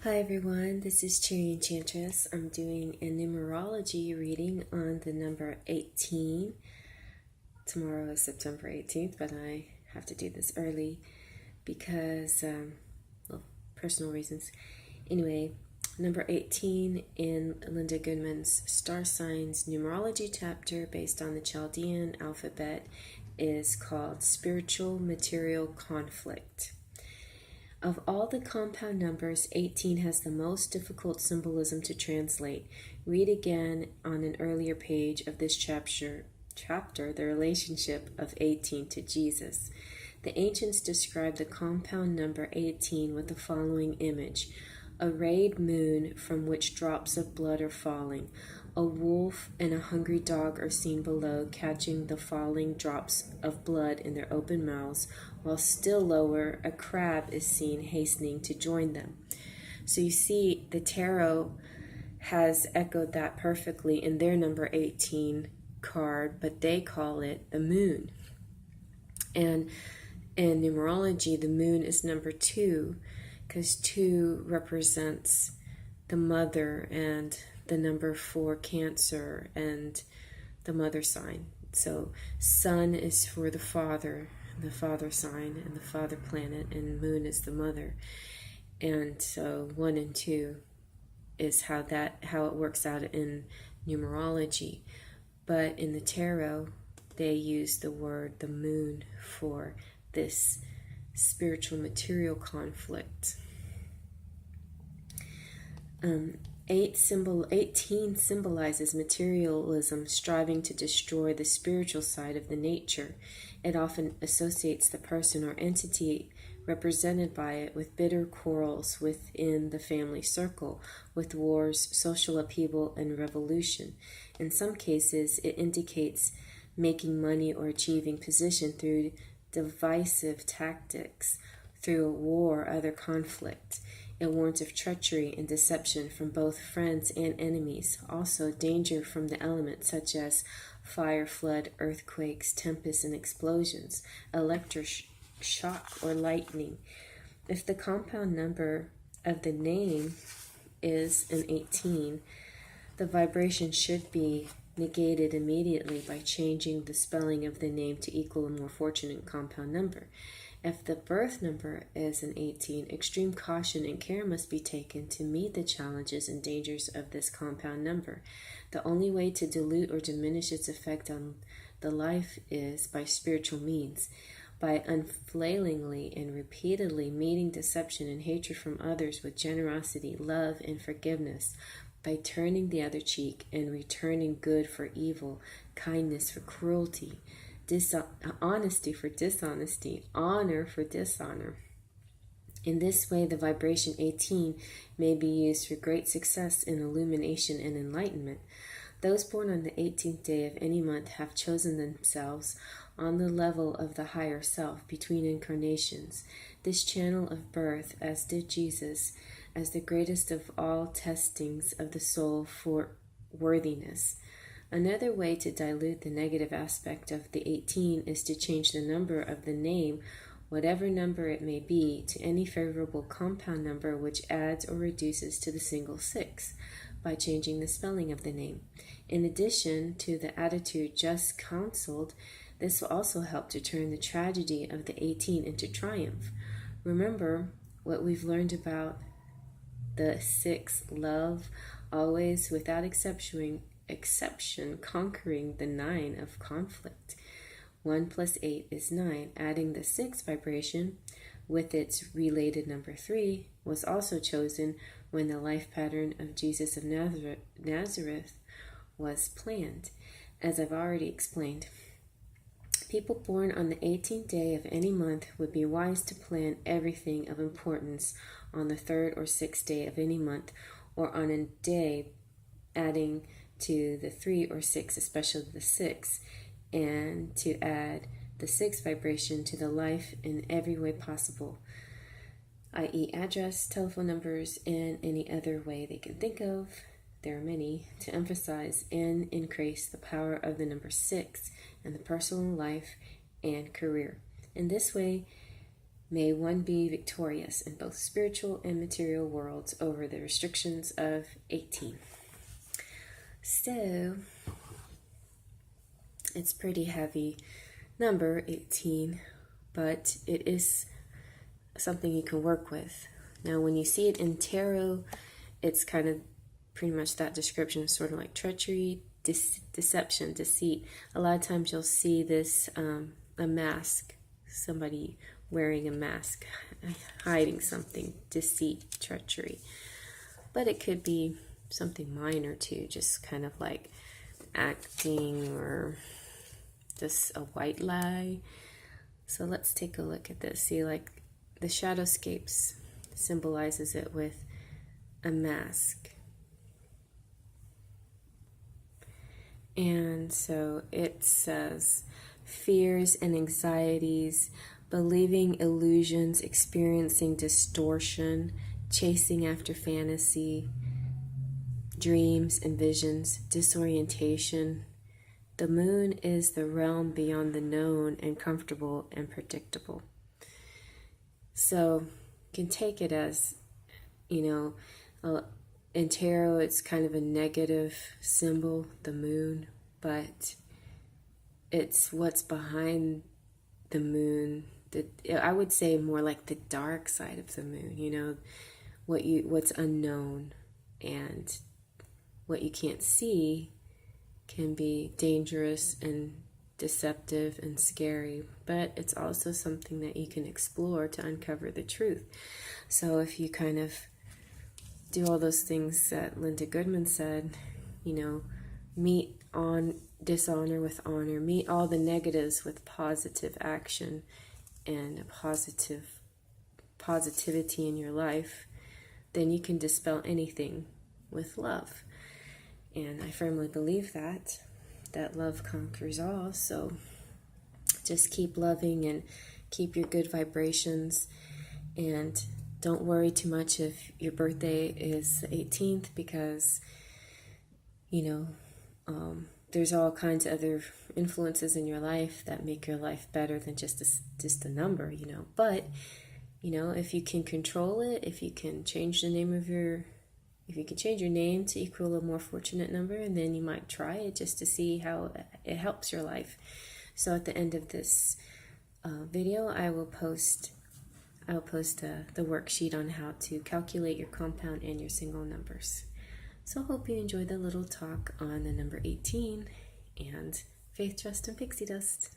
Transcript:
Hi everyone, this is Cherry Enchantress. I'm doing a numerology reading on the number 18. Tomorrow is September 18th, but I have to do this early because, personal reasons. Anyway, number 18 in Linda Goodman's Star Signs numerology chapter based on the Chaldean alphabet is called Spiritual Material Conflict. Of all the compound numbers, 18 has the most difficult symbolism to translate. Read again on an earlier page of this chapter the relationship of 18 to Jesus. The ancients described the compound number 18 with the following image: a rayed moon from which drops of blood are falling. A wolf and a hungry dog are seen below, catching the falling drops of blood in their open mouths, while still lower, a crab is seen hastening to join them. So you see, the tarot has echoed that perfectly in their number 18 card, but they call it the moon. And in numerology, the moon is number 2, because 2 represents the mother, and the number 4, Cancer, and the mother sign. So sun is for the father sign and the father planet, and moon is the mother. And so 1 and 2 is how it works out in numerology. But in the tarot, they use the word the moon for this spiritual material conflict. 18 symbolizes materialism striving to destroy the spiritual side of the nature. It often associates the person or entity represented by it with bitter quarrels within the family circle, with wars, social upheaval, and revolution. In some cases, it indicates making money or achieving position through divisive tactics, through a war or other conflict. It warns of treachery and deception from both friends and enemies. Also, danger from the elements such as fire, flood, earthquakes, tempests, and explosions, electric shock, or lightning. If the compound number of the name is an 18, the vibration should be negated immediately by changing the spelling of the name to equal a more fortunate compound number. If the birth number is an 18, extreme caution and care must be taken to meet the challenges and dangers of this compound number. The only way to dilute or diminish its effect on the life is by spiritual means, by unflailingly and repeatedly meeting deception and hatred from others with generosity, love, and forgiveness, by turning the other cheek and returning good for evil, kindness for cruelty, honesty for dishonesty, honor for dishonor. In this way, the vibration 18 may be used for great success in illumination and enlightenment. Those born on the 18th day of any month have chosen themselves on the level of the higher self between incarnations, this channel of birth, as did Jesus, as the greatest of all testings of the soul for worthiness. Another way to dilute the negative aspect of the 18 is to change the number of the name, whatever number it may be, to any favorable compound number which adds or reduces to the single 6, by changing the spelling of the name. In addition to the attitude just counseled, this will also help to turn the tragedy of the 18 into triumph. Remember what we've learned about the 6, love, always without exception conquering the 9 of conflict. 1 plus 8 is 9. Adding the 6 vibration with its related number 3 was also chosen when the life pattern of Jesus of Nazareth was planned. As I've already explained, people born on the 18th day of any month would be wise to plan everything of importance on the 3rd or 6th day of any month, or on a day adding to the 3 or 6, especially the 6, and to add the 6 vibration to the life in every way possible, i.e. address, telephone numbers, and any other way they can think of. There are many, to emphasize and increase the power of the number 6 in the personal life and career. In this way, May one be victorious in both spiritual and material worlds over the restrictions of 18. So, it's pretty heavy number, 18, but it is something you can work with. Now, when you see it in tarot, it's kind of pretty much that description, sort of like treachery, deception, deceit. A lot of times you'll see this, a mask, somebody wearing a mask, hiding something, deceit, treachery. But it could be something minor too, just kind of like acting or just a white lie. So let's take a look at this. See, like the shadowscapes symbolizes it with a mask. And so it says fears and anxieties, believing illusions, experiencing distortion, chasing after fantasy, dreams and visions, disorientation. The moon is the realm beyond the known and comfortable and predictable. So you can take it as, you know, in tarot it's kind of a negative symbol, the moon, but it's what's behind the moon. I would say more like the dark side of the moon, you know, what's unknown, and what you can't see can be dangerous and deceptive and scary, but it's also something that you can explore to uncover the truth. So if you kind of do all those things that Linda Goodman said, you know, meet on dishonor with honor, meet all the negatives with positive action and positivity in your life, then you can dispel anything with love. And I firmly believe that love conquers all. So just keep loving and keep your good vibrations, and don't worry too much if your birthday is the 18th, because, you know, there's all kinds of other influences in your life that make your life better than just a number, you know. But, you know, if you can control it, if you can change the name of if you can change your name to equal a more fortunate number, and then you might try it just to see how it helps your life. So at the end of this video, I will post the worksheet on how to calculate your compound and your single numbers. So I hope you enjoyed the little talk on the number 18 and faith, trust, and pixie dust.